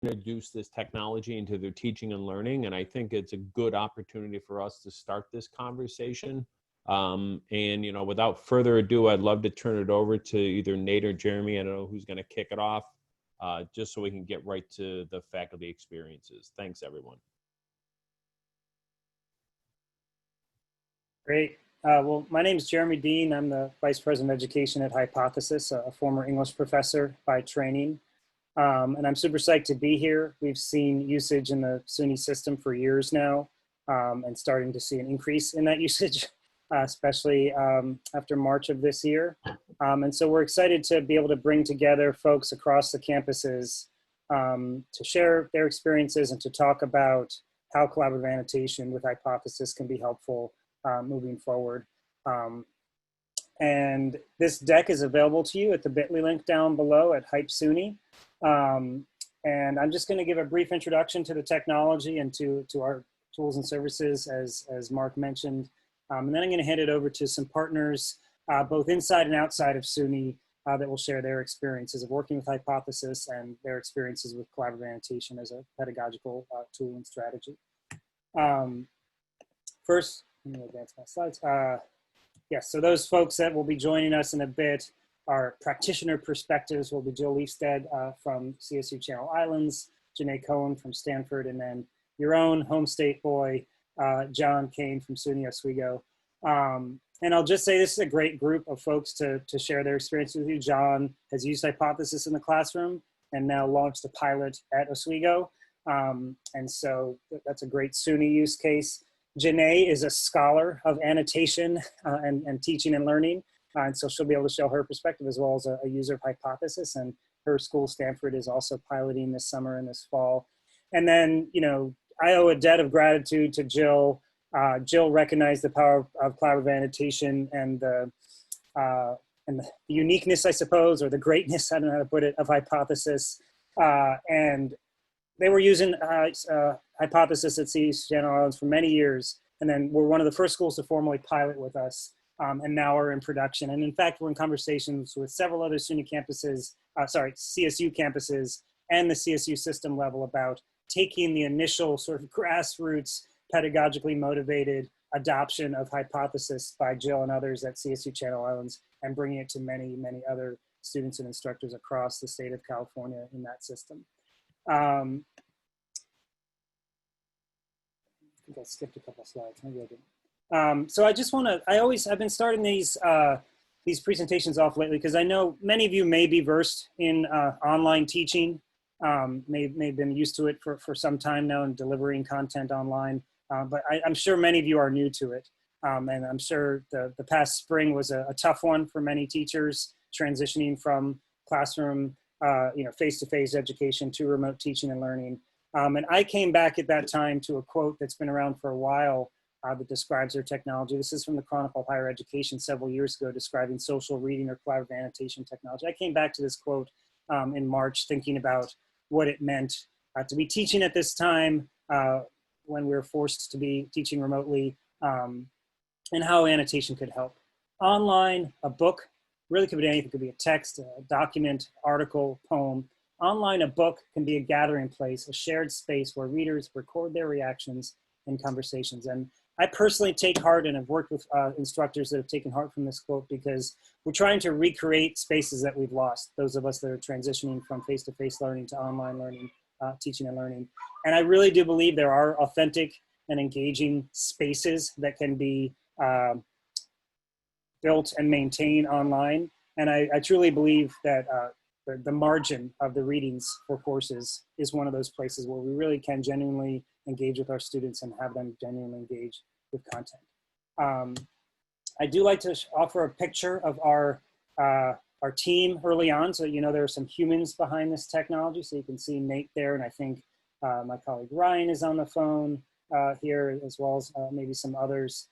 introduce this technology into their teaching and learning. And I think it's a good opportunity for us to start this conversation. And, you know, without further ado, I'd love to turn it over to either Nate or Jeremy. I don't know who's going to kick it off, just so we can get right to the faculty experiences. Thanks, everyone. Great. Well, my name is Jeremy Dean. I'm the Vice President of Education at Hypothesis, a former English professor by training. And I'm super psyched to be here. We've seen usage in the SUNY system for years now, and starting to see an increase in that usage, especially after March of this year. And so we're excited to be able to bring together folks across the campuses to share their experiences and to talk about how collaborative annotation with Hypothesis can be helpful moving forward. And this deck is available to you at the bit.ly link down below at Hype SUNY. And I'm just going to give a brief introduction to the technology and to our tools and services, as Mark mentioned. And then I'm going to hand it over to some partners, both inside and outside of SUNY, that will share their experiences of working with Hypothesis and their experiences with collaborative annotation as a pedagogical tool and strategy. First, let me advance my slides. Yes, so those folks that will be joining us in a bit are Practitioner Perspectives will be Jill Leafstead from CSU Channel Islands, Janae Cohen from Stanford, and then your own home state boy, John Kane from SUNY Oswego. And I'll just say this is a great group of folks to share their experience with you. John has used Hypothesis in the classroom and now launched a pilot at Oswego. And so that's a great SUNY use case. Janae is a scholar of annotation and teaching and learning. And so she'll be able to show her perspective as well as a user of Hypothesis. And her school, Stanford, is also piloting this summer and this fall. And then, you know, I owe a debt of gratitude to Jill. Jill recognized the power of collaborative annotation and the uniqueness, I suppose, or the greatness, I don't know how to put it, of Hypothesis. And they were using Hypothesis at CSU Channel Islands for many years, and then we're one of the first schools to formally pilot with us, and now we're in production. And in fact, we're in conversations with several other SUNY campuses, CSU campuses, and the CSU system level about taking the initial sort of grassroots, pedagogically motivated adoption of Hypothesis by Jill and others at CSU Channel Islands and bringing it to many, many other students and instructors across the state of California in that system. I think I skipped a couple slides. Maybe I didn't. So I just want to. I've been starting these presentations off lately because I know many of you may be versed in online teaching, may have been used to it for some time now in delivering content online. But I'm sure many of you are new to it, and I'm sure the past spring was a tough one for many teachers transitioning from classroom, face-to-face education to remote teaching and learning. And I came back at that time to a quote that's been around for a while that describes their technology. This is from the Chronicle of Higher Education several years ago, describing social reading or collaborative annotation technology. I came back to this quote in March, thinking about what it meant to be teaching at this time when we were forced to be teaching remotely, and how annotation could help. Online, a book, really could be anything. It could be a text, a document, article, poem. Online, a book can be a gathering place, a shared space where readers record their reactions and conversations. And I personally take heart and have worked with instructors that have taken heart from this quote because we're trying to recreate spaces that we've lost, those of us that are transitioning from face-to-face learning to online learning, teaching and learning. And I really do believe there are authentic and engaging spaces that can be built and maintained online. And I truly believe that the margin of the readings for courses is one of those places where we really can genuinely engage with our students and have them genuinely engage with content. I do like to offer a picture of our team early on. So, you know, there are some humans behind this technology. So you can see Nate there, and I think my colleague Ryan is on the phone here, as well as maybe some others.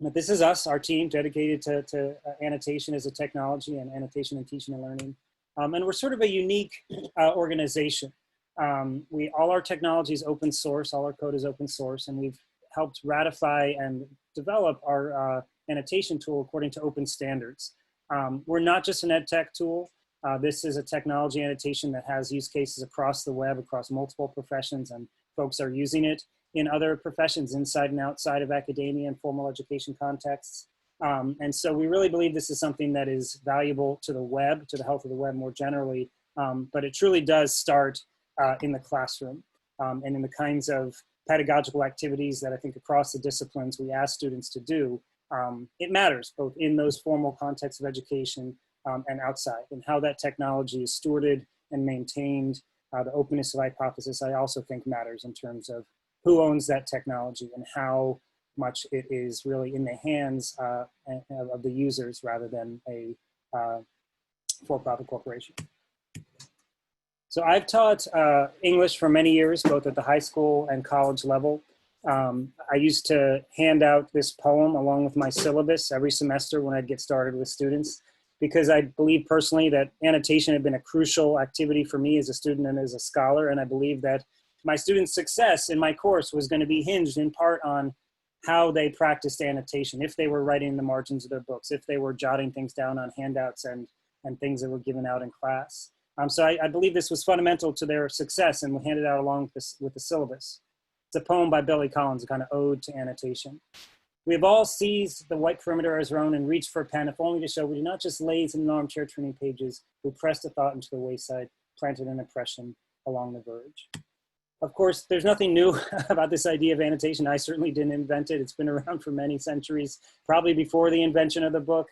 But this is us, our team, dedicated to annotation as a technology and annotation and teaching and learning. And we're sort of a unique organization. All our technology is open source, all our code is open source, and we've helped ratify and develop our annotation tool according to open standards. We're not just an ed tech tool. This is a technology annotation that has use cases across the web, across multiple professions, and folks are using it in other professions inside and outside of academia and formal education contexts. And so we really believe this is something that is valuable to the web, to the health of the web more generally, but it truly does start in the classroom and in the kinds of pedagogical activities that I think across the disciplines we ask students to do. It matters both in those formal contexts of education and outside, and how that technology is stewarded and maintained. The openness of hypothesis, I also think, matters in terms of who owns that technology and how much it is really in the hands of the users rather than a for-profit corporation. So I've taught English for many years, both at the high school and college level. I used to hand out this poem along with my syllabus every semester when I'd get started with students, because I believe personally that annotation had been a crucial activity for me as a student and as a scholar. And I believe that my students' success in my course was going to be hinged in part on how they practiced annotation, if they were writing the margins of their books, if they were jotting things down on handouts and things that were given out in class. So I believe this was fundamental to their success, and we handed out along with the syllabus. It's a poem by Billy Collins, a kind of ode to annotation. We have all seized the white perimeter as our own and reached for a pen, if only to show we do not just laze in an armchair turning pages, we pressed a thought into the wayside, planted an impression along the verge. Of course, there's nothing new about this idea of annotation. I certainly didn't invent it. It's been around for many centuries, probably before the invention of the book,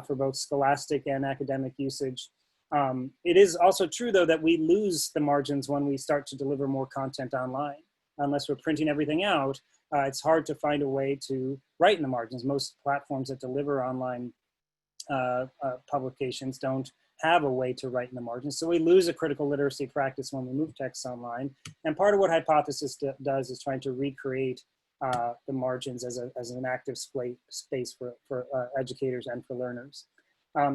for both scholastic and academic usage. It is also true, though, that we lose the margins when we start to deliver more content online. Unless we're printing everything out, it's hard to find a way to write in the margins. Most platforms that deliver online publications don't have a way to write in the margins. So we lose a critical literacy practice when we move texts online. And part of what Hypothesis does is trying to recreate the margins as an active space for educators and for learners.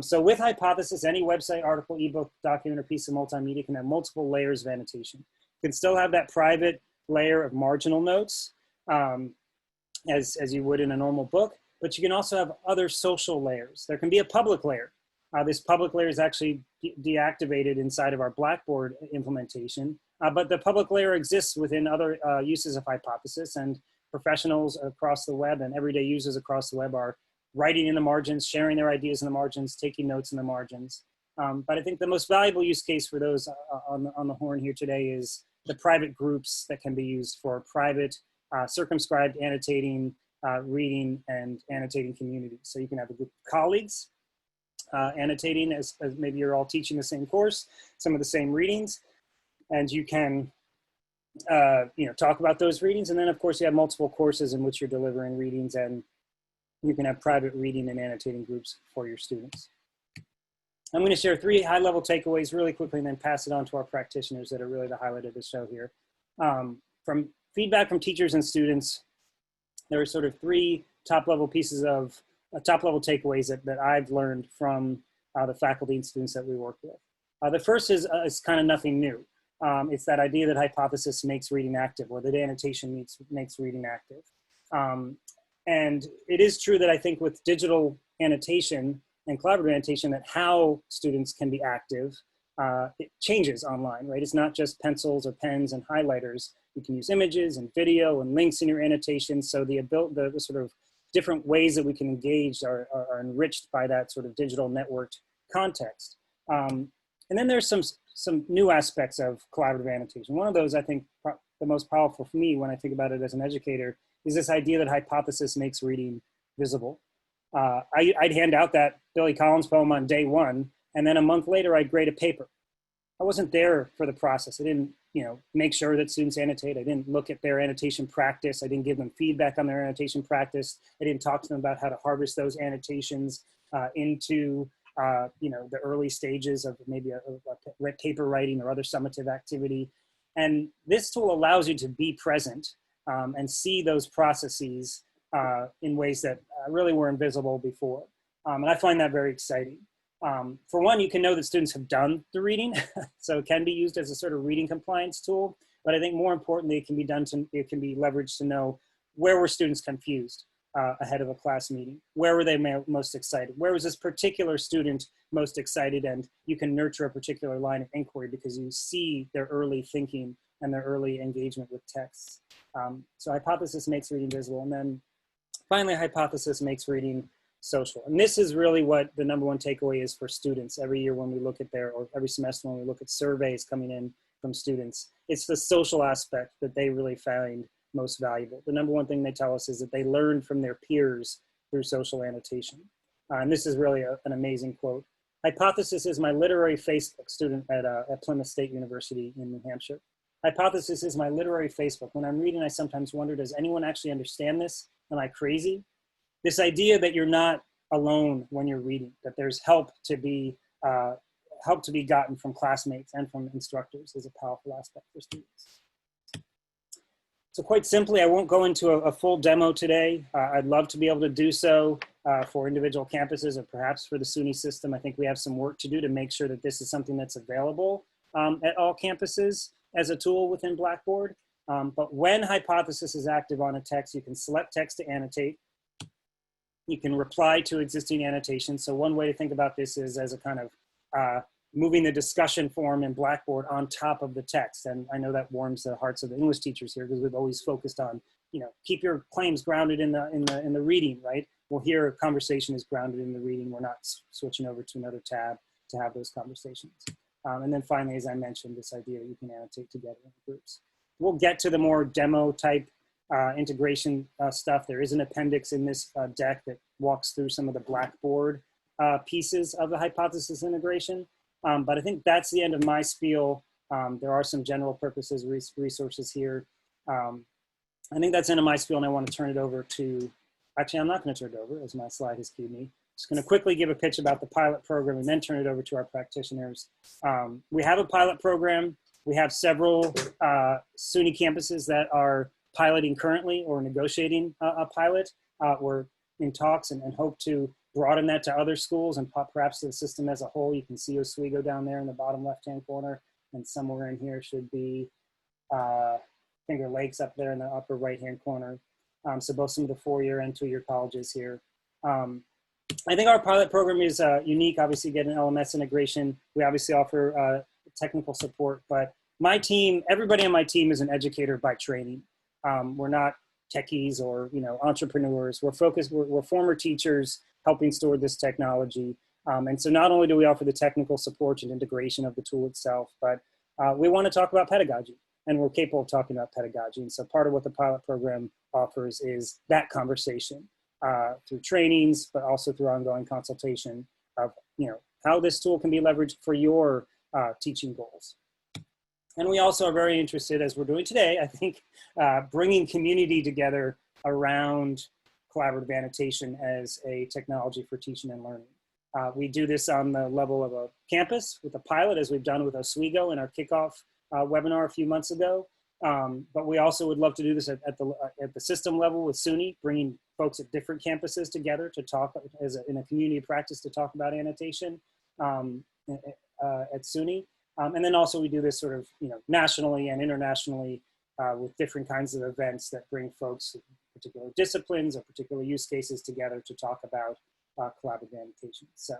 So with Hypothesis, any website, article, ebook, document, or piece of multimedia can have multiple layers of annotation. You can still have that private layer of marginal notes as you would in a normal book, but you can also have other social layers. There can be a public layer. This public layer is actually deactivated inside of our Blackboard implementation, but the public layer exists within other uses of Hypothesis, and professionals across the web and everyday users across the web are writing in the margins, sharing their ideas in the margins, taking notes in the margins. But I think the most valuable use case for those on the horn here today is the private groups that can be used for private, circumscribed annotating, reading, and annotating communities. So you can have a group of colleagues annotating as maybe you're all teaching the same course, some of the same readings, and you can talk about those readings. And then of course you have multiple courses in which you're delivering readings, and you can have private reading and annotating groups for your students. I'm going to share 3 high-level takeaways really quickly and then pass it on to our practitioners that are really the highlight of the show here. From feedback from teachers and students, there are sort of 3 top-level pieces of top-level takeaways that I've learned from the faculty and students that we work with. The first is kind of nothing new. It's that idea that Hypothesis makes reading active, or that annotation makes reading active. And it is true that I think with digital annotation and collaborative annotation, that how students can be active, it changes online, right? It's not just pencils or pens and highlighters. You can use images and video and links in your annotation. So the sort of different ways that we can engage are enriched by that sort of digital networked context. And then there's some new aspects of collaborative annotation. One of those, I think, the most powerful for me when I think about it as an educator is this idea that Hypothesis makes reading visible. I'd hand out that Billy Collins poem on day 1, and then a month later I'd grade a paper. I wasn't there for the process. I didn't, make sure that students annotate. I didn't look at their annotation practice. I didn't give them feedback on their annotation practice. I didn't talk to them about how to harvest those annotations into, the early stages of maybe a paper writing or other summative activity. And this tool allows you to be present and see those processes in ways that really were invisible before. And I find that very exciting. For one, you can know that students have done the reading, so it can be used as a sort of reading compliance tool. But I think more importantly, it can be leveraged to know where were students confused. ahead of a class meeting? Where were they most excited? Where was this particular student most excited? And you can nurture a particular line of inquiry because you see their early thinking and their early engagement with texts. So hypothesis makes reading visible. And then finally, hypothesis makes reading social. And this is really what the number one takeaway is for students every year when we look at or every semester when we look at surveys coming in from students. It's the social aspect that they really find most valuable. The number one thing they tell us is that they learn from their peers through social annotation. And this is really an amazing quote. Hypothesis is my literary Facebook student at Plymouth State University in New Hampshire. Hypothesis is my literary Facebook. When I'm reading, I sometimes wonder, does anyone actually understand this? Am I crazy? This idea that you're not alone when you're reading, that there's help to be gotten from classmates and from instructors is a powerful aspect for students. So quite simply, I won't go into a full demo today. I'd love to be able to do so for individual campuses or perhaps for the SUNY system. I think we have some work to do to make sure that this is something that's available at all campuses as a tool within Blackboard. But when hypothesis is active on a text, you can select text to annotate. You can reply to existing annotations. So one way to think about this is as a kind of moving the discussion form in Blackboard on top of the text. And I know that warms the hearts of the English teachers here because we've always focused on, keep your claims grounded in the reading, right? Well, here a conversation is grounded in the reading. We're not switching over to another tab to have those conversations. And then finally, as I mentioned, this idea you can annotate together in groups. We'll get to the more demo type integration stuff. There is an appendix in this deck that walks through some of the Blackboard pieces of the hypothesis integration. But I think that's the end of my spiel. There are some general purposes resources here. I think that's the end of my spiel, and I want to turn it over to, actually, I'm not going to turn it over as my slide has cued me. Just going to quickly give a pitch about the pilot program and then turn it over to our practitioners. We have a pilot program. We have several SUNY campuses that are piloting currently or negotiating a pilot. We're in talks and hope to broaden that to other schools and perhaps the system as a whole. You can see Oswego down there in the bottom left-hand corner, and somewhere in here should be Finger Lakes up there in the upper right-hand corner. So both some of the 4-year and 2-year colleges here. I think our pilot program is unique. Obviously, get an LMS integration. We obviously offer technical support, but my team, everybody on my team is an educator by training. We're not techies or entrepreneurs. We're focused. We're former teachers helping steward this technology. And so not only do we offer the technical support and integration of the tool itself, but we want to talk about pedagogy, and we're capable of talking about pedagogy. And so part of what the pilot program offers is that conversation through trainings, but also through ongoing consultation of how this tool can be leveraged for your teaching goals. And we also are very interested, as we're doing today, I think, bringing community together around collaborative annotation as a technology for teaching and learning. We do this on the level of a campus with a pilot, as we've done with Oswego in our kickoff webinar a few months ago. But we also would love to do this at the system level with SUNY, bringing folks at different campuses together to talk in a community of practice to talk about annotation at SUNY. And then also we do this sort of nationally and internationally with different kinds of events that bring folks in particular disciplines or particular use cases together to talk about collaborative annotation. So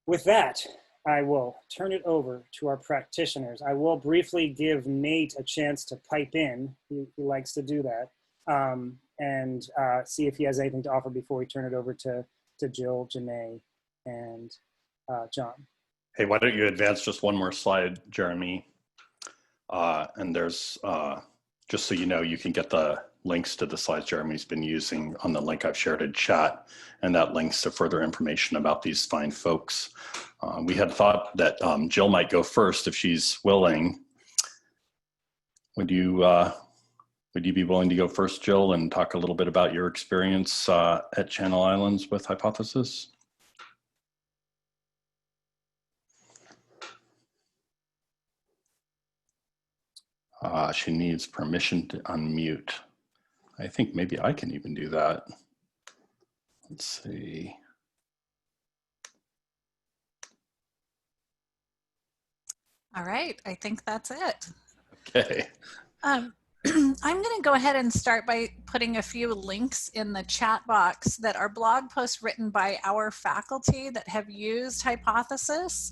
with that, I will turn it over to our practitioners. I will briefly give Nate a chance to pipe in. He likes to do that. And see if he has anything to offer before we turn it over to Jill, Janae, and John. Hey, why don't you advance just one more slide, Jeremy? And there's, just so you know, you can get the links to the slides Jeremy's been using on the link I've shared in chat, and that links to further information about these fine folks. We had thought that Jill might go first if she's willing. Would you be willing to go first, Jill, and talk a little bit about your experience at Channel Islands with Hypothesis? She needs permission to unmute. I think maybe I can even do that. Let's see. All right, I think that's it. Okay. I'm going to go ahead and start by putting a few links in the chat box that are blog posts written by our faculty that have used Hypothesis.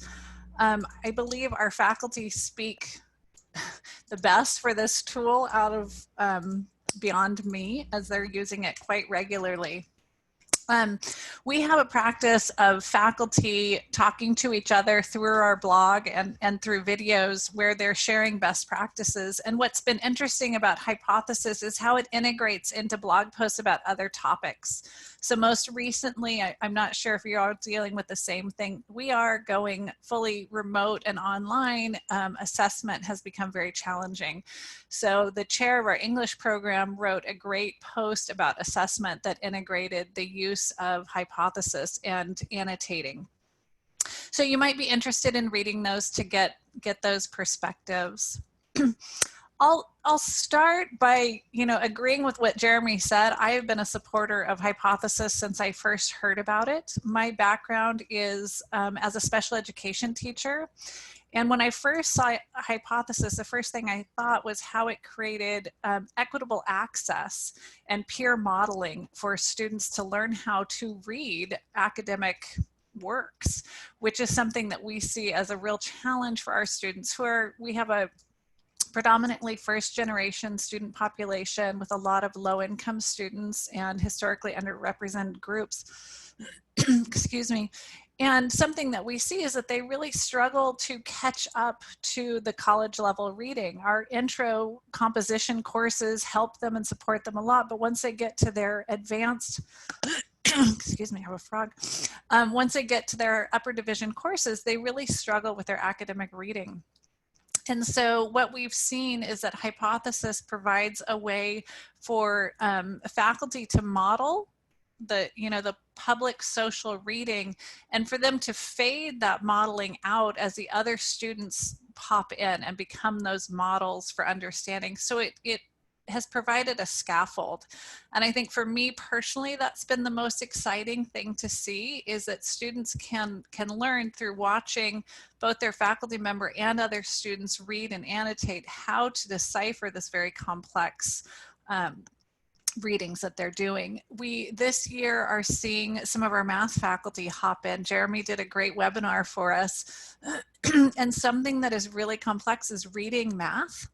I believe our faculty speak the best for this tool out of beyond me, as they're using it quite regularly. We have a practice of faculty talking to each other through our blog and through videos where they're sharing best practices. And what's been interesting about Hypothesis is how it integrates into blog posts about other topics. So most recently, I'm not sure if you're all dealing with the same thing. We are going fully remote and online. Assessment has become very challenging. So the chair of our English program wrote a great post about assessment that integrated the use of Hypothesis and annotating. So you might be interested in reading those to get those perspectives. I'll start by, agreeing with what Jeremy said. I have been a supporter of Hypothesis since I first heard about it. My background is as a special education teacher. And when I first saw Hypothesis, the first thing I thought was how it created equitable access and peer modeling for students to learn how to read academic works, which is something that we see as a real challenge for our students we have a predominantly first generation student population with a lot of low income students and historically underrepresented groups. Excuse me. And something that we see is that they really struggle to catch up to the college level reading. Our intro composition courses help them and support them a lot, but once they get to their advanced, excuse me, I have a frog. Once they get to their upper division courses, they really struggle with their academic reading. And so what we've seen is that Hypothesis provides a way for faculty to model the public social reading and for them to fade that modeling out as the other students pop in and become those models for understanding. So it has provided a scaffold. And I think for me personally, that's been the most exciting thing to see, is that students can learn through watching both their faculty member and other students read and annotate how to decipher this very complex readings that they're doing. We this year are seeing some of our math faculty hop in. Jeremy did a great webinar for us. And something that is really complex is reading math.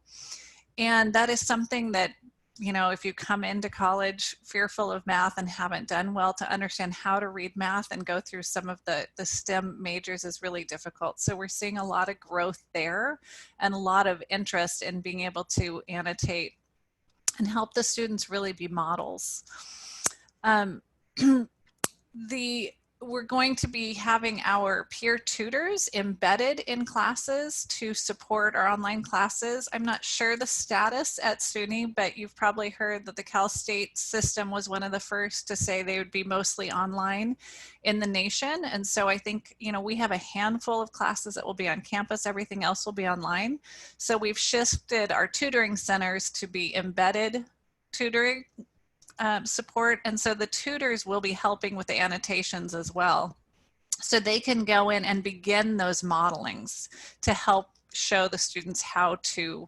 And that is something that, if you come into college fearful of math and haven't done well, to understand how to read math and go through some of the STEM majors is really difficult. So we're seeing a lot of growth there and a lot of interest in being able to annotate and help the students really be models. We're going to be having our peer tutors embedded in classes to support our online classes. I'm not sure the status at SUNY, but you've probably heard that the Cal State system was one of the first to say they would be mostly online in the nation. And so I think, we have a handful of classes that will be on campus. Everything else will be online. So we've shifted our tutoring centers to be embedded tutoring support. And so the tutors will be helping with the annotations as well. So they can go in and begin those modelings to help show the students how to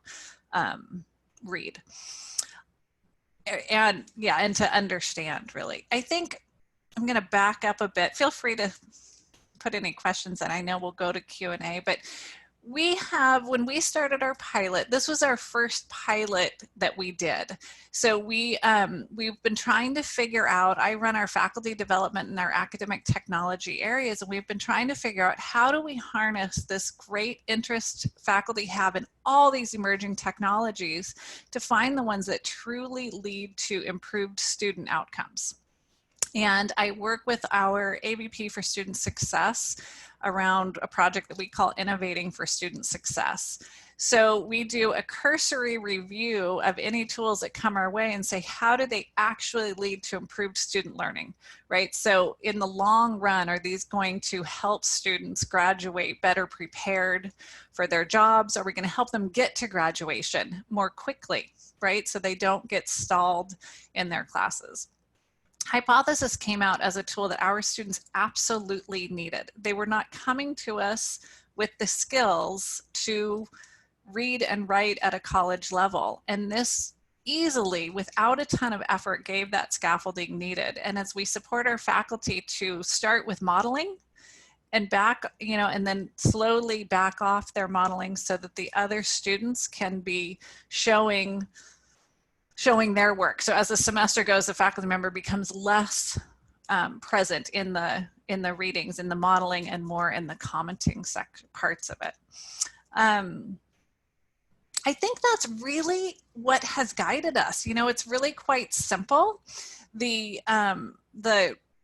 read. And to understand, really. I think I'm going to back up a bit. Feel free to put any questions in. I know we'll go to Q&A, but when we started our pilot, this was our first pilot that we did. So we've been trying to figure out, I run our faculty development and our academic technology areas, and we've been trying to figure out how do we harness this great interest faculty have in all these emerging technologies to find the ones that truly lead to improved student outcomes. And I work with our AVP for Student Success around a project that we call Innovating for Student Success. So we do a cursory review of any tools that come our way and say, how do they actually lead to improved student learning, right? So in the long run, are these going to help students graduate better prepared for their jobs? Are we going to help them get to graduation more quickly, right? So they don't get stalled in their classes. Hypothesis came out as a tool that our students absolutely needed. They were not coming to us with the skills to read and write at a college level. And this easily, without a ton of effort, gave that scaffolding needed. And as we support our faculty to start with modeling and back, you know, and then slowly back off their modeling so that the other students can be showing their work. So as the semester goes, the faculty member becomes less present in the readings, in the modeling, and more in the commenting parts of it. I think that's really what has guided us. You know, it's really quite simple. The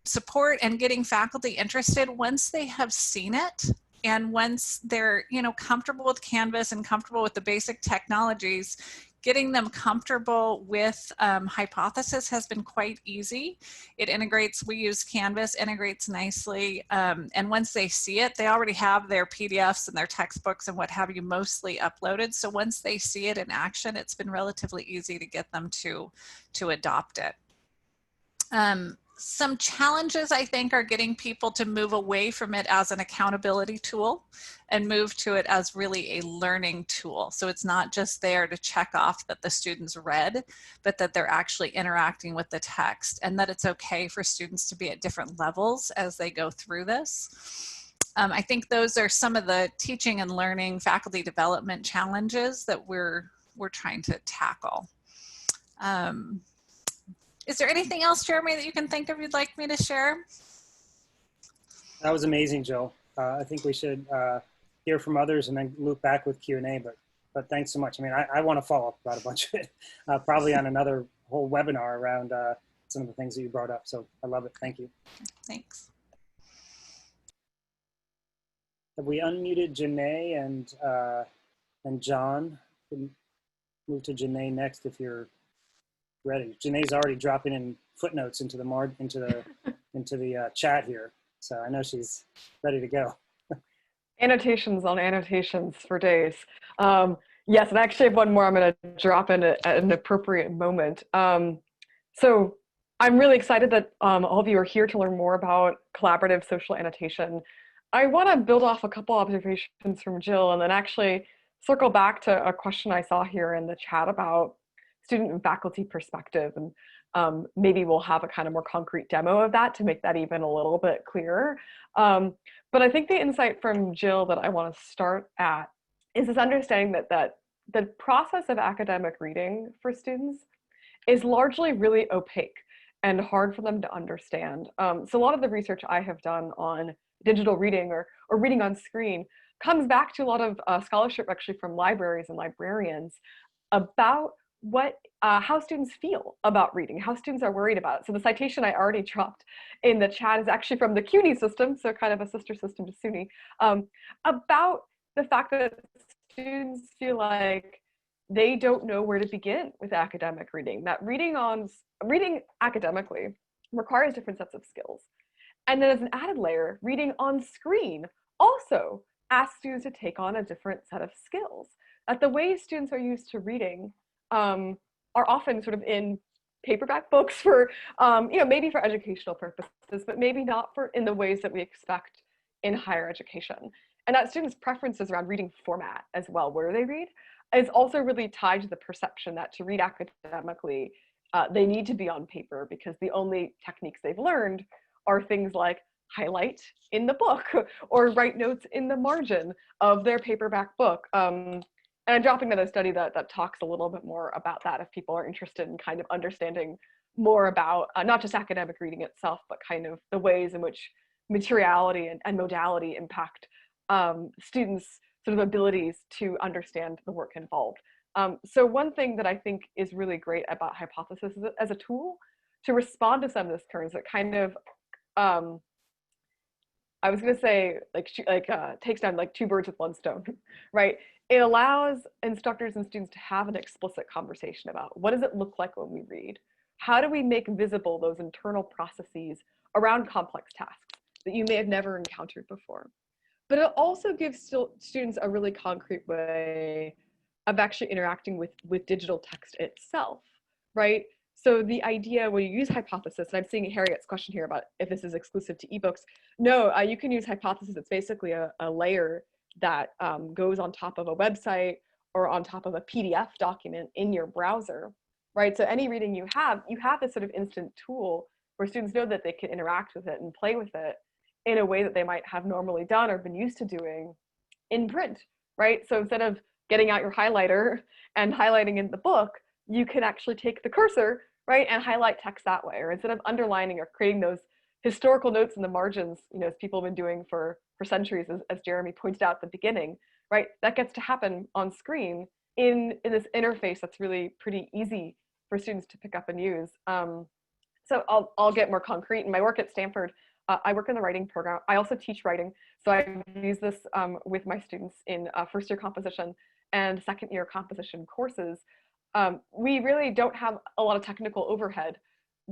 support and getting faculty interested once they have seen it, and once they're, you know, comfortable with Canvas and comfortable with the basic technologies, getting them comfortable with Hypothesis has been quite easy. It integrates, we use Canvas, integrates nicely. And once they see it, they already have their PDFs and their textbooks and what have you mostly uploaded. So once they see it in action, it's been relatively easy to get them to adopt it. Some challenges, I think, are getting people to move away from it as an accountability tool and move to it as really a learning tool. So it's not just there to check off that the students read, but that they're actually interacting with the text, and that it's okay for students to be at different levels as they go through this. I think those are some of the teaching and learning faculty development challenges that we're trying to tackle. Is there anything else, Jeremy, that you can think of you'd like me to share? That was amazing, Jill. I think we should hear from others and then loop back with Q&A, but thanks so much. I mean, I want to follow up about a bunch of it, probably on another whole webinar around some of the things that you brought up. So I love it. Thank you. Thanks. Have we unmuted Janae and John? We'll move to Janae next if you're ready. Janae's already dropping in footnotes into the chat here, so I know she's ready to go. Annotations on annotations for days. Yes, and I actually have one more I'm going to drop in at an appropriate moment. So I'm really excited that all of you are here to learn more about collaborative social annotation. I want to build off a couple observations from Jill and then actually circle back to a question I saw here in the chat about student and faculty perspective, and maybe we'll have a kind of more concrete demo of that to make that even a little bit clearer. But I think the insight from Jill that I want to start at is this understanding that the process of academic reading for students is largely really opaque and hard for them to understand. So a lot of the research I have done on digital reading or reading on screen comes back to a lot of scholarship actually from libraries and librarians about how students feel about reading, how students are worried about it. So the citation I already dropped in the chat is actually from the CUNY system, so kind of a sister system to SUNY, about the fact that students feel like they don't know where to begin with academic reading, that reading academically requires different sets of skills. And then as an added layer, reading on screen also asks students to take on a different set of skills. That the way students are used to reading are often sort of in paperback books for, maybe for educational purposes, but maybe not in the ways that we expect in higher education. And that students' preferences around reading format as well, where they read, is also really tied to the perception that to read academically, they need to be on paper because the only techniques they've learned are things like highlight in the book or write notes in the margin of their paperback book. And I'm dropping another study that talks a little bit more about that if people are interested in kind of understanding more about not just academic reading itself, but kind of the ways in which materiality and modality impact students' sort of abilities to understand the work involved. So one thing that I think is really great about Hypothesis as a tool to respond to some of this currents that kind of, I was gonna say takes down like two birds with one stone, right? It allows instructors and students to have an explicit conversation about what does it look like when we read? How do we make visible those internal processes around complex tasks that you may have never encountered before? But it also gives students a really concrete way of actually interacting with digital text itself, right? So the idea when you use Hypothesis, and I'm seeing Harriet's question here about if this is exclusive to ebooks. No, you can use Hypothesis. It's basically a layer that goes on top of a website or on top of a PDF document in your browser right? So any reading you have this sort of instant tool where students know that they can interact with it and play with it in a way that they might have normally done or been used to doing in print, right? So instead of getting out your highlighter and highlighting in the book, you can actually take the cursor, right, and highlight text that way. Or instead of underlining or creating those historical notes in the margins, as people have been doing for centuries, as Jeremy pointed out at the beginning, right, that gets to happen on screen in this interface that's really pretty easy for students to pick up and use. So I'll get more concrete. In my work at Stanford, I work in the writing program. I also teach writing. So I use this with my students in first year composition and second year composition courses. We really don't have a lot of technical overhead,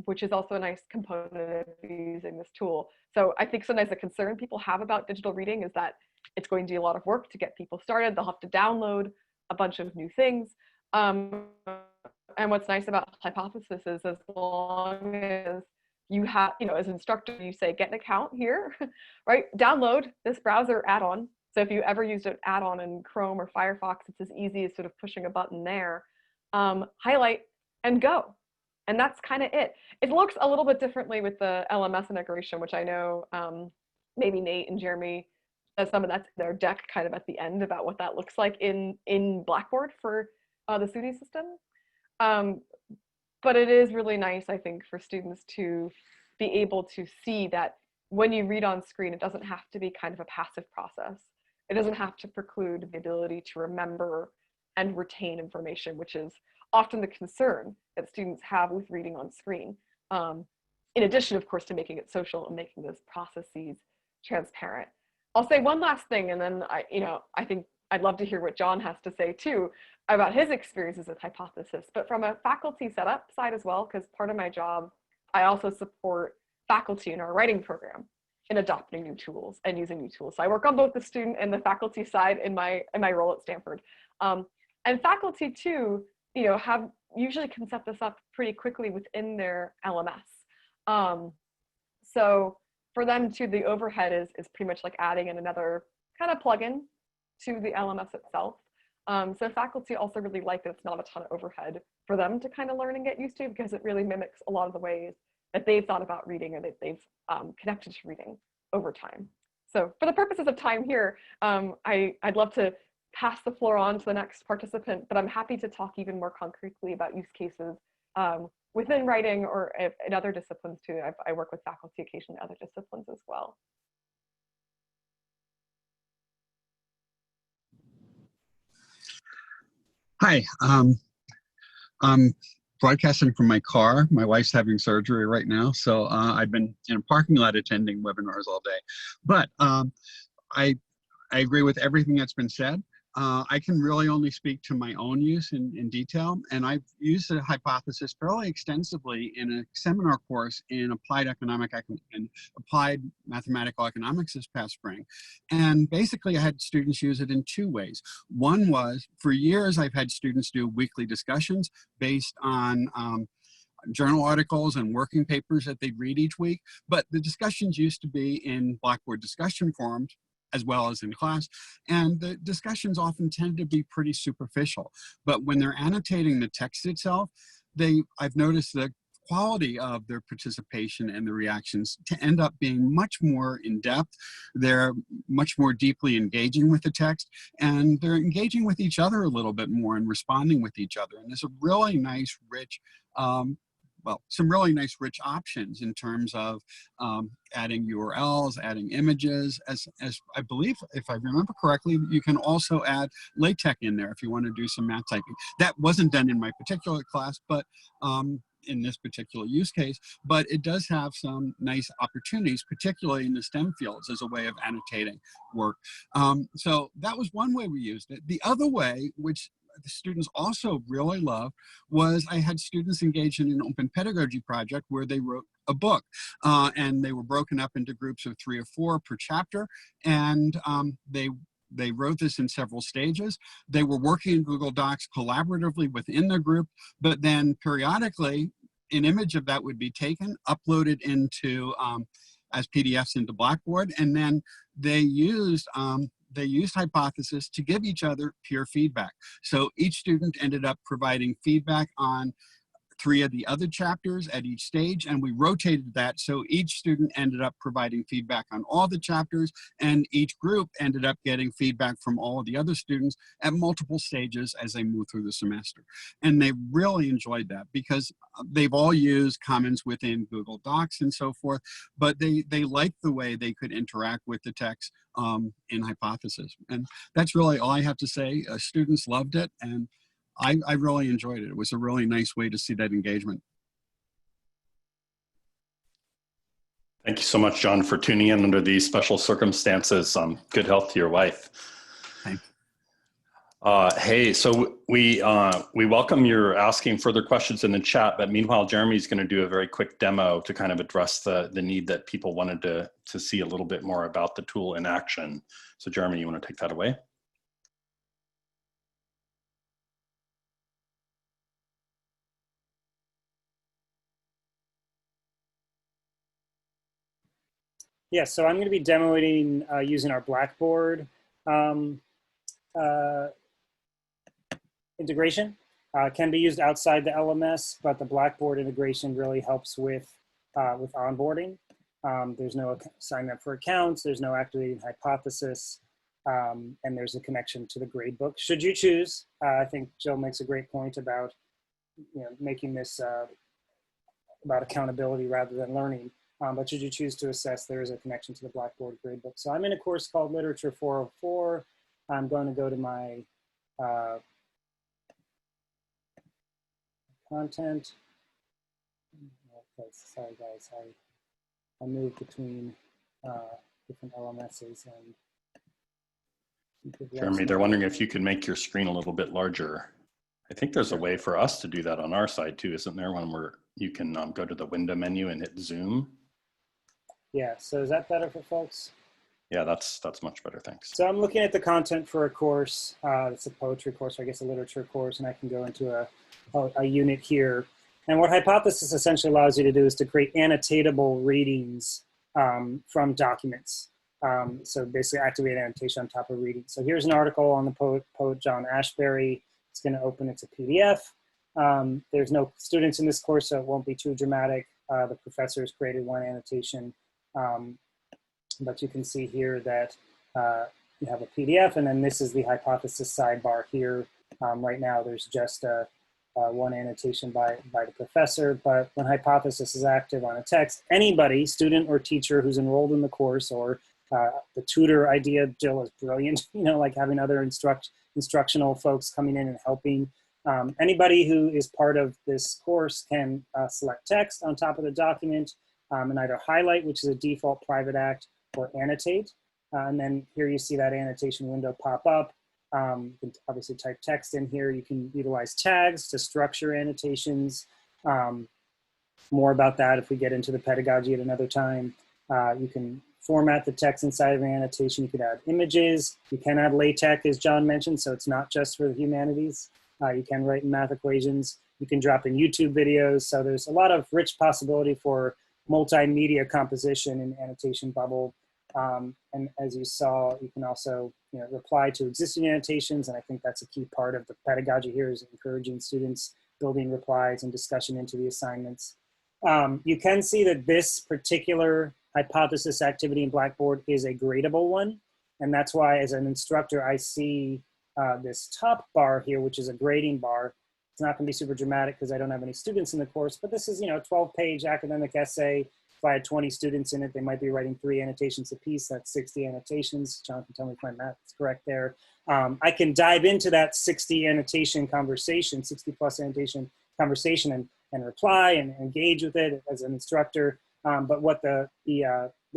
which is also a nice component of using this tool. So I think sometimes the concern people have about digital reading is that it's going to be a lot of work to get people started. They'll have to download a bunch of new things. And what's nice about Hypothesis is as long as you have, as an instructor, you say, get an account here, right? Download this browser add-on. So if you ever used an add-on in Chrome or Firefox, it's as easy as sort of pushing a button there. Highlight and go. And that's kind of it. It looks a little bit differently with the LMS integration, which I know maybe Nate and Jeremy does some of that their deck kind of at the end about what that looks like in Blackboard for the SUNY system. But it is really nice, I think, for students to be able to see that when you read on screen, it doesn't have to be kind of a passive process. It doesn't have to preclude the ability to remember and retain information, which is often the concern that students have with reading on screen. In addition, of course, to making it social and making those processes transparent. I'll say one last thing, and then I think I'd love to hear what John has to say too about his experiences with Hypothesis, but from a faculty setup side as well, because part of my job, I also support faculty in our writing program in adopting new tools and using new tools. So I work on both the student and the faculty side in my role at Stanford. And faculty too, usually can set this up pretty quickly within their LMS. So for them too, the overhead is pretty much like adding in another kind of plugin to the LMS itself. So faculty also really like that it's not a ton of overhead for them to kind of learn and get used to, because it really mimics a lot of the ways that they've thought about reading or that they've connected to reading over time. So for the purposes of time here, I'd love to pass the floor on to the next participant, but I'm happy to talk even more concretely about use cases within writing or in other disciplines too. I work with faculty occasionally in other disciplines as well. Hi, I'm broadcasting from my car. My wife's having surgery right now, so I've been in a parking lot attending webinars all day. But I agree with everything that's been said. I can really only speak to my own use in detail, and I've used the Hypothesis fairly extensively in a seminar course in applied mathematical economics this past spring. And basically I had students use it in two ways. One was, for years I've had students do weekly discussions based on journal articles and working papers that they'd read each week, but the discussions used to be in Blackboard discussion forums as well as in class, and the discussions often tend to be pretty superficial. But when they're annotating the text itself, I've noticed the quality of their participation and the reactions to end up being much more in depth. They're much more deeply engaging with the text, and they're engaging with each other a little bit more and responding with each other. And there's a really nice, rich, some really nice rich options in terms of adding URLs, adding images. As I believe, if I remember correctly, you can also add LaTeX in there if you want to do some math typing. That wasn't done in my particular class, but in this particular use case, but it does have some nice opportunities, particularly in the STEM fields, as a way of annotating work. So that was one way we used it. The other way, which the students also really loved, was I had students engage in an open pedagogy project where they wrote a book, and they were broken up into groups of 3 or 4 per chapter, and they wrote this in several stages. They were working in Google Docs collaboratively within the group, but then periodically an image of that would be taken, uploaded into as PDFs into Blackboard, and then they used Hypothesis to give each other peer feedback. So each student ended up providing feedback on 3 of the other chapters at each stage, and we rotated that so each student ended up providing feedback on all the chapters, and each group ended up getting feedback from all of the other students at multiple stages as they move through the semester. And they really enjoyed that because they've all used Commons within Google Docs and so forth, but they liked the way they could interact with the text in Hypothesis. And that's really all I have to say. Students loved it, and I really enjoyed it. It was a really nice way to see that engagement. Thank you so much, John, for tuning in under these special circumstances. Good health to your wife. Thanks. Hey, so we welcome your asking further questions in the chat, but meanwhile, Jeremy's going to do a very quick demo to kind of address the need that people wanted to see a little bit more about the tool in action. So Jeremy, you want to take that away? Yeah, so I'm going to be demoing using our Blackboard integration. Can be used outside the LMS, but the Blackboard integration really helps with onboarding. There's no sign up for accounts, there's no activating hypothesis, and there's a connection to the gradebook. Should you choose, I think Jill makes a great point about making this about accountability rather than learning. But should you choose to assess, there is a connection to the Blackboard gradebook. So I'm in a course called Literature 404. I'm going to go to my content. Okay, sorry guys, I moved between different LMSs. And Jeremy, they're wondering if you could make your screen a little bit larger. I think there's a way for us to do that on our side too, isn't there? When you can go to the window menu and hit zoom. Yeah, so is that better for folks? Yeah, that's much better, thanks. So I'm looking at the content for a course. It's a poetry course, or I guess a literature course, and I can go into a unit here. And what Hypothesis essentially allows you to do is to create annotatable readings from documents. So basically activate annotation on top of reading. So here's an article on the poet John Ashbery. It's going to open, it's a PDF. There's no students in this course, so it won't be too dramatic. The professor has created one annotation. But you can see here that you have a PDF, and then this is the Hypothesis sidebar here. Right now, there's just one annotation by the professor, but when Hypothesis is active on a text, anybody, student or teacher who's enrolled in the course, or the tutor idea, Jill is brilliant, like having other instructional folks coming in and helping. Anybody who is part of this course can select text on top of the document and either highlight, which is a default private act, or annotate. And then here you see that annotation window pop up. You can obviously type text in here. You can utilize tags to structure annotations. More about that if we get into the pedagogy at another time. You can format the text inside of an annotation. You could add images. You can add LaTeX, as John mentioned, so it's not just for the humanities. You can write in math equations. You can drop in YouTube videos. So there's a lot of rich possibility for multimedia composition in Annotation Bubble. And as you saw, you can also reply to existing annotations, and I think that's a key part of the pedagogy here, is encouraging students building replies and discussion into the assignments. You can see that this particular hypothesis activity in Blackboard is a gradable one, and that's why as an instructor I see this top bar here, which is a grading bar. It's not going to be super dramatic because I don't have any students in the course, but this is a 12-page academic essay. If I had 20 students in it, they might be writing 3 annotations apiece. That's 60 annotations. John can tell me if my math is correct there. I can dive into that 60 annotation conversation, 60 plus annotation conversation, and reply and engage with it as an instructor. But what the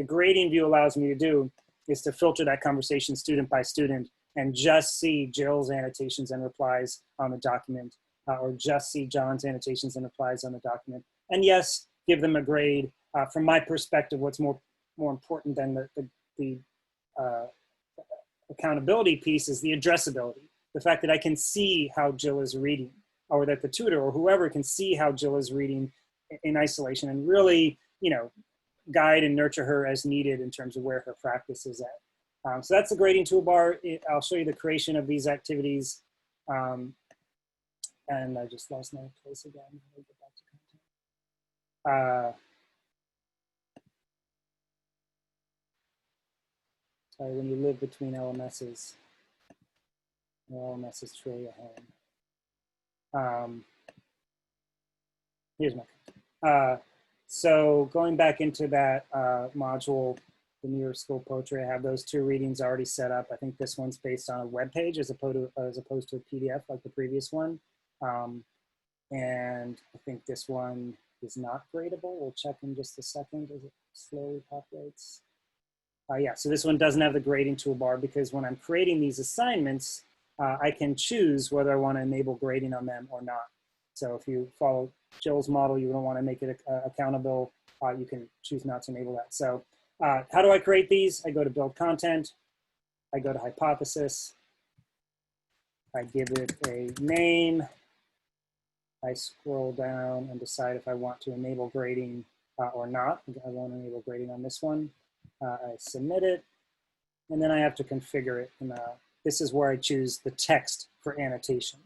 grading view allows me to do is to filter that conversation student by student and just see Jill's annotations and replies on the document, or just see John's annotations and replies on the document. And yes, give them a grade. From my perspective, what's more important than the accountability piece is the addressability. The fact that I can see how Jill is reading, or that the tutor or whoever can see how Jill is reading in isolation, and really, guide and nurture her as needed in terms of where her practice is at. So that's the grading toolbar. I'll show you the creation of these activities. And I just lost my place again. I'll get back to content. Sorry, when you live between LMSs, LMS is truly a home. Here's my so going back into that module, the New York School Poetry, I have those 2 readings already set up. I think this one's based on a web page as opposed to a PDF like the previous one. And I think this one is not gradable. We'll check in just a second as it slowly populates. Yeah, so this one doesn't have the grading toolbar because when I'm creating these assignments, I can choose whether I want to enable grading on them or not. So if you follow Jill's model, you don't want to make it accountable, you can choose not to enable that. So how do I create these? I go to build content, I go to hypothesis, I give it a name, I scroll down and decide if I want to enable grading or not. I won't enable grading on this one. I submit it, and then I have to configure it. And this is where I choose the text for annotation.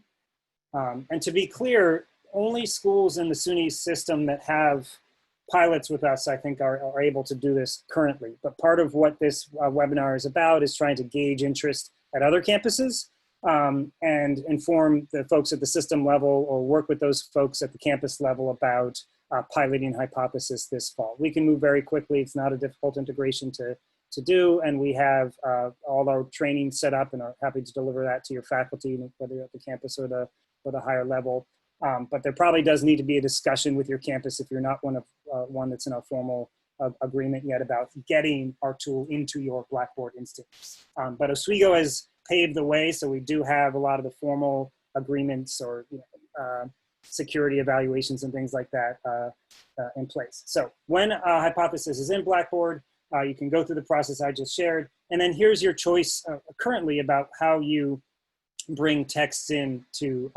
And to be clear, only schools in the SUNY system that have pilots with us, I think, are able to do this currently. But part of what this webinar is about is trying to gauge interest at other campuses and inform the folks at the system level or work with those folks at the campus level about piloting hypothesis this fall. We can move very quickly. It's not a difficult integration to do, and we have all our training set up and are happy to deliver that to your faculty, whether you're at the campus or the higher level. But there probably does need to be a discussion with your campus if you're not one that's in a formal agreement yet about getting our tool into your Blackboard instance. But Oswego has paved the way, so we do have a lot of the formal agreements or security evaluations and things like that in place. So when a hypothesis is in Blackboard, you can go through the process I just shared, and then here's your choice currently about how you bring texts in to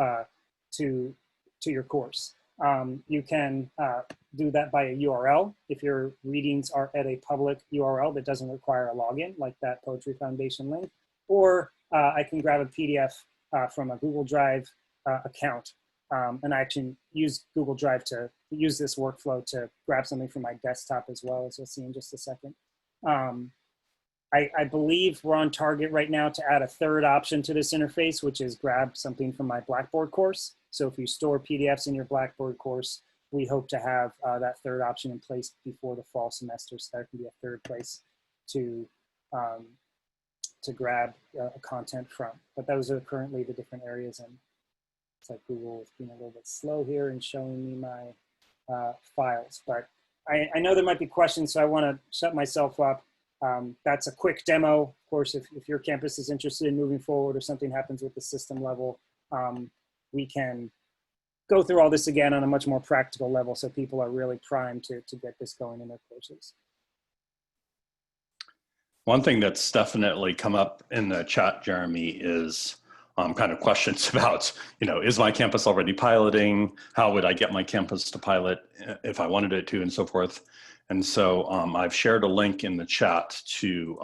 your course. You can do that by a URL if your readings are at a public URL that doesn't require a login, like that Poetry Foundation link, or I can grab a PDF from a Google Drive account. And I actually use Google Drive to use this workflow to grab something from my desktop as well, as you'll see in just a second. I believe we're on target right now to add a 3rd option to this interface, which is grab something from my Blackboard course. So if you store PDFs in your Blackboard course, we hope to have that 3rd option in place before the fall semester, so that can be a 3rd place to grab content from. But those are currently the different areas, and it's like Google is being a little bit slow here and showing me my files. But I know there might be questions, so I want to shut myself up. That's a quick demo. Of course, if your campus is interested in moving forward or something happens with the system level, we can go through all this again on a much more practical level so people are really primed to get this going in their courses. One thing that's definitely come up in the chat, Jeremy, is kind of questions about, is my campus already piloting? How would I get my campus to pilot if I wanted it to, and so forth. And so I've shared a link in the chat to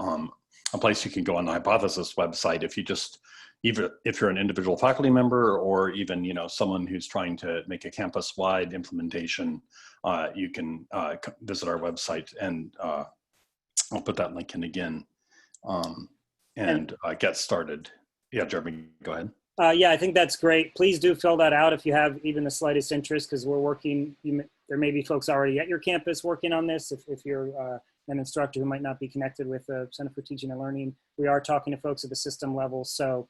a place you can go on the Hypothesis website if you just, either if you're an individual faculty member or even someone who's trying to make a campus-wide implementation, you can visit our website, and I'll put that link in again and get started. Yeah, Jeremy, go ahead. Yeah, I think that's great. Please do fill that out if you have even the slightest interest, because we're working, there may be folks already at your campus working on this. If you're an instructor who might not be connected with the Center for Teaching and Learning, we are talking to folks at the system level. So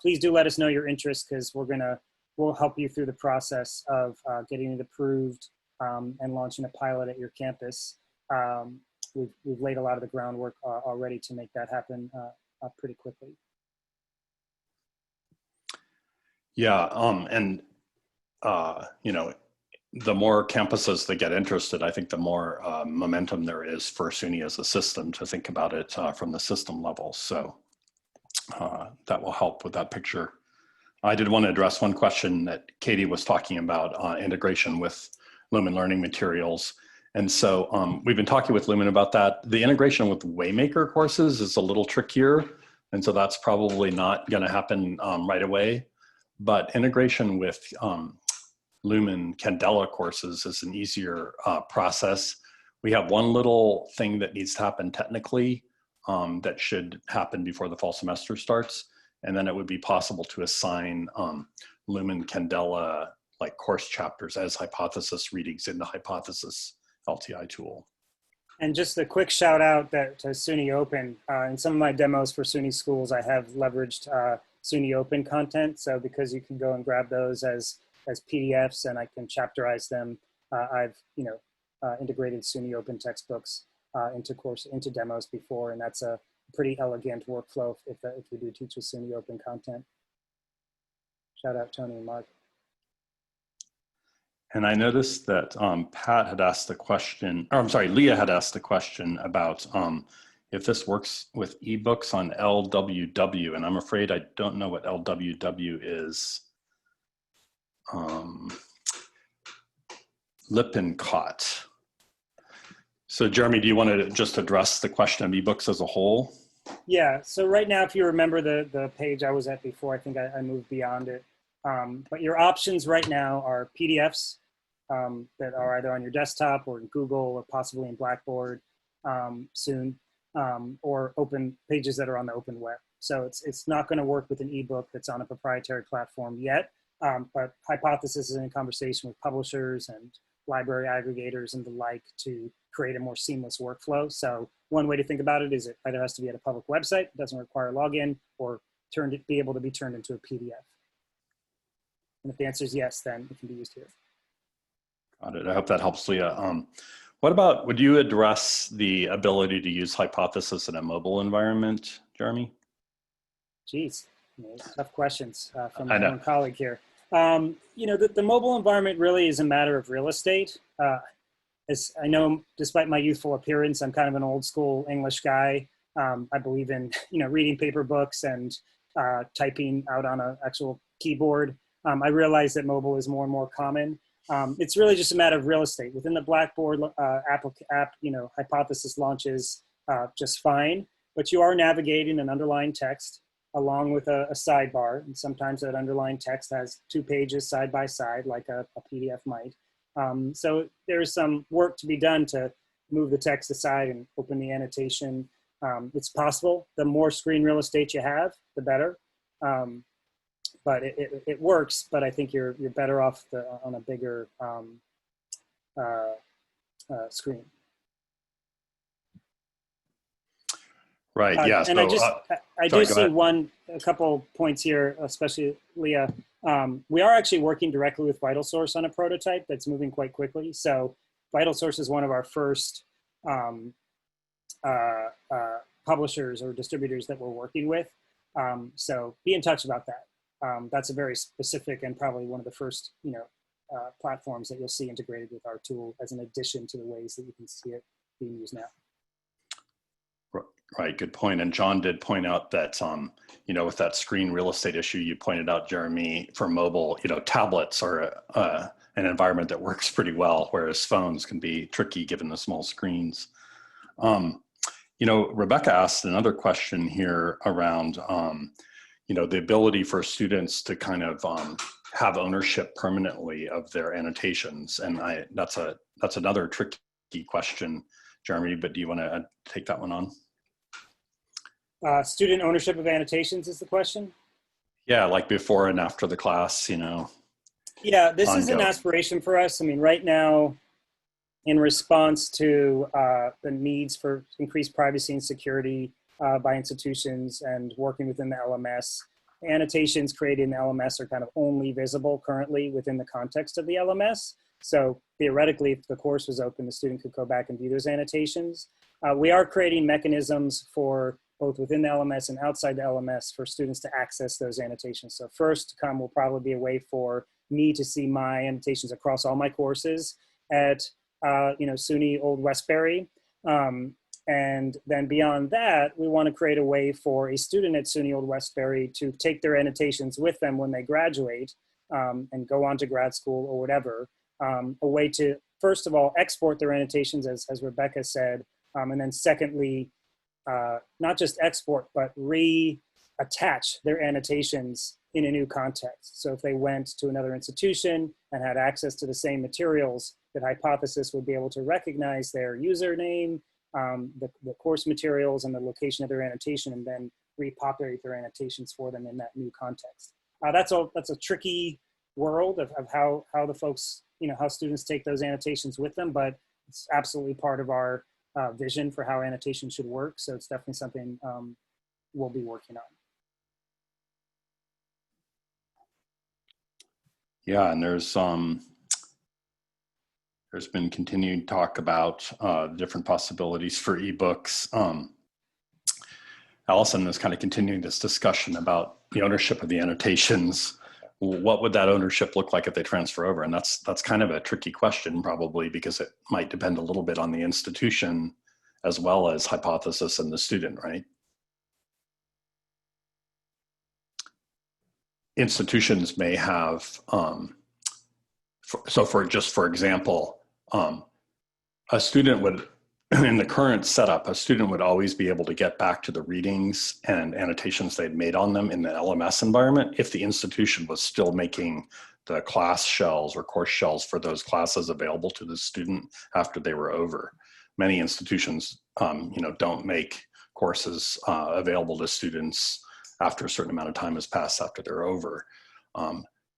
please do let us know your interest, because we'll help you through the process of getting it approved and launching a pilot at your campus. We've laid a lot of the groundwork already to make that happen pretty quickly. Yeah, the more campuses that get interested, I think the more momentum there is for SUNY as a system to think about it from the system level. So that will help with that picture. I did want to address one question that Katie was talking about, integration with Lumen learning materials. And so we've been talking with Lumen about that. The integration with Waymaker courses is a little trickier. And so that's probably not going to happen right away. but integration with Lumen Candela courses is an easier process. We have one little thing that needs to happen technically that should happen before the fall semester starts. And then it would be possible to assign Lumen Candela like course chapters as hypothesis readings in the hypothesis LTI tool. And just a quick shout out to SUNY Open. In some of my demos for SUNY schools, I have leveraged SUNY Open content. So because you can go and grab those as PDFs and I can chapterize them, I've integrated SUNY Open textbooks into demos before, and that's a pretty elegant workflow if we do teach with SUNY Open content. Shout out Tony and Mark. And I noticed that Pat had asked a question, or I'm sorry, Leah had asked a question about if this works with ebooks on LWW, and I'm afraid I don't know what LWW is. Lippincott. So Jeremy, do you want to just address the question of ebooks as a whole? Yeah, so right now, if you remember the page I was at before, I think I moved beyond it. But your options right now are PDFs that are either on your desktop or in Google or possibly in Blackboard soon, or open pages that are on the open web. So it's not going to work with an ebook that's on a proprietary platform yet, but Hypothesis is in conversation with publishers and library aggregators and the like to create a more seamless workflow. So one way to think about it is it either has to be at a public website, it doesn't require login, or be able to be turned into a PDF. And if the answer is yes, then it can be used here. Got it. I hope that helps, Leah. What about, would you address the ability to use Hypothesis in a mobile environment, Jeremy? Geez, tough questions from my own colleague here. The mobile environment really is a matter of real estate. As I know, despite my youthful appearance, I'm kind of an old school English guy. I believe in, reading paper books and typing out on an actual keyboard. I realize that mobile is more and more common. It's really just a matter of real estate. Within the Blackboard app, Hypothesis launches just fine, but you are navigating an underlying text along with a sidebar. And sometimes that underlying text has 2 pages side by side, like a PDF might. So there's some work to be done to move the text aside and open the annotation. It's possible. The more screen real estate you have, the better. But it works, but I think you're better off on a bigger screen. Right. Yeah. And I do see a couple points here, especially Leah. We are actually working directly with VitalSource on a prototype that's moving quite quickly. So VitalSource is one of our first publishers or distributors that we're working with. So be in touch about that. That's a very specific and probably one of the first, platforms that you'll see integrated with our tool as an addition to the ways that you can see it being used now. Right, good point. And John did point out that, with that screen real estate issue you pointed out, Jeremy, for mobile, tablets are an environment that works pretty well, whereas phones can be tricky given the small screens. Rebecca asked another question here around, the ability for students to kind of have ownership permanently of their annotations. And that's another tricky question, Jeremy, but do you want to take that one on? Student ownership of annotations is the question? Yeah, like before and after the class, Yeah, this is an aspiration for us. I mean, right now, in response to the needs for increased privacy and security by institutions and working within the LMS, annotations created in the LMS are kind of only visible currently within the context of the LMS. So theoretically, if the course was open, the student could go back and view those annotations. We are creating mechanisms for both within the LMS and outside the LMS for students to access those annotations. So first to come will probably be a way for me to see my annotations across all my courses at SUNY Old Westbury. And then beyond that, we want to create a way for a student at SUNY Old Westbury to take their annotations with them when they graduate and go on to grad school or whatever. A way to, first of all, export their annotations, as Rebecca said, and then secondly, not just export, but attach their annotations in a new context. So if they went to another institution and had access to the same materials, that Hypothesis would be able to recognize their username, the course materials, and the location of their annotation, and then repopulate their annotations for them in that new context. That's a tricky world of how the folks, how students take those annotations with them, but it's absolutely part of our vision for how annotation should work. So it's definitely something we'll be working on. Yeah, and there's been continued talk about different possibilities for ebooks. Allison is kind of continuing this discussion about the ownership of the annotations. What would that ownership look like if they transfer over? And that's kind of a tricky question, probably, because it might depend a little bit on the institution as well as Hypothesis and the student, right? Institutions may have, for example, a student would, in the current setup, a student would always be able to get back to the readings and annotations they'd made on them in the LMS environment if the institution was still making the class shells or course shells for those classes available to the student after they were over. Many institutions, don't make courses available to students after a certain amount of time has passed after they're over.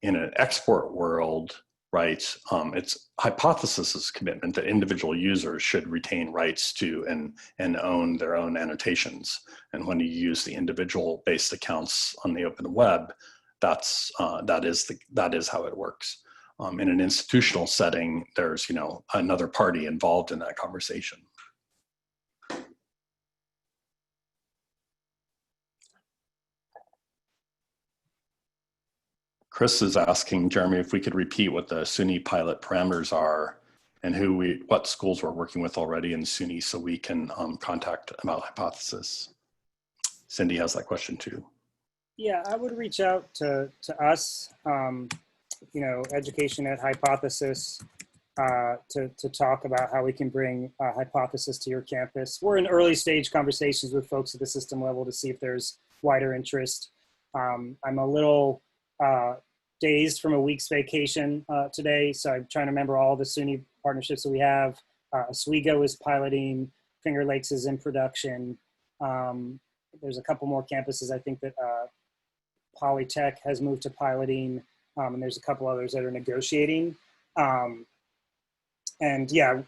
In an export world, right, it's Hypothesis's commitment that individual users should retain rights to and own their own annotations. And when you use the individual based accounts on the open web, that is how it works. In an institutional setting, there's another party involved in that conversation. Chris is asking Jeremy if we could repeat what the SUNY pilot parameters are and what schools we're working with already in SUNY so we can contact about Hypothesis. Cindy has that question too. Yeah, I would reach out to us, education at Hypothesis, to talk about how we can bring Hypothesis to your campus. We're in early stage conversations with folks at the system level to see if there's wider interest. I'm a little dazed from a week's vacation today, so I'm trying to remember all the SUNY partnerships that we have. Oswego is piloting, Finger Lakes is in production. There's a couple more campuses I think that Polytech has moved to piloting, and there's a couple others that are negotiating. And yeah,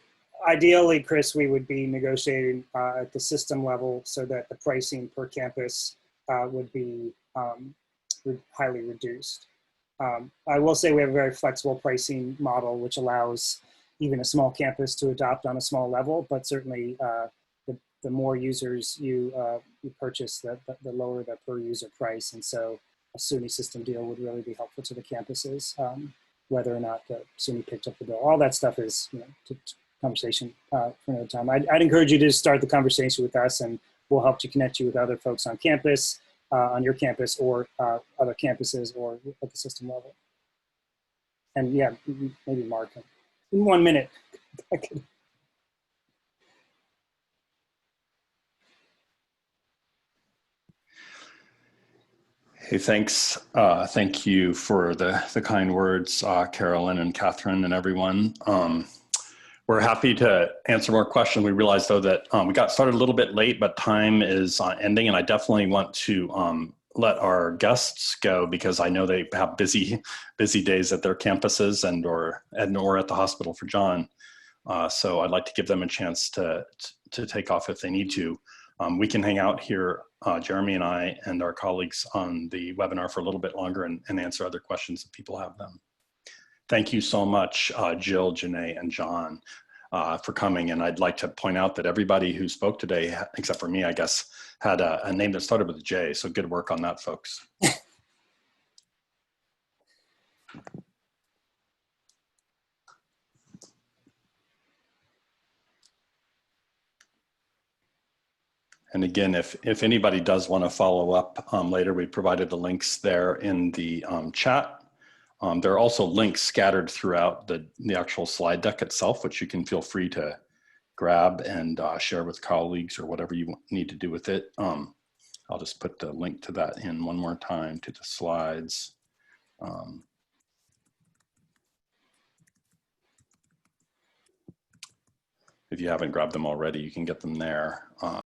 ideally, Chris, we would be negotiating at the system level so that the pricing per campus would be highly reduced. I will say we have a very flexible pricing model, which allows even a small campus to adopt on a small level, but certainly the more users you purchase, the lower the per user price. And so a SUNY system deal would really be helpful to the campuses, whether or not the SUNY picked up the bill. All that stuff is conversation for another time. I'd encourage you to start the conversation with us, and we'll help to connect you with other folks on campus, on your campus, or other campuses, or at the system level. And yeah, maybe Mark, in 1 minute. Hey, thanks. Thank you for the kind words, Carolyn and Catherine and everyone. We're happy to answer more questions. We realize though that we got started a little bit late, but time is ending, and I definitely want to let our guests go because I know they have busy days at their campuses and or at the hospital for John. So I'd like to give them a chance to take off if they need to. We can hang out here, Jeremy and I and our colleagues on the webinar for a little bit longer and answer other questions if people have them. Thank you so much, Jill, Janae, and John, for coming. And I'd like to point out that everybody who spoke today, except for me, I guess, had a name that started with a J. So good work on that, folks. And again, if anybody does want to follow up later, we provided the links there in the chat. There are also links scattered throughout the actual slide deck itself, which you can feel free to grab and share with colleagues or whatever you need to do with it. I'll just put the link to that in one more time to the slides. If you haven't grabbed them already, you can get them there.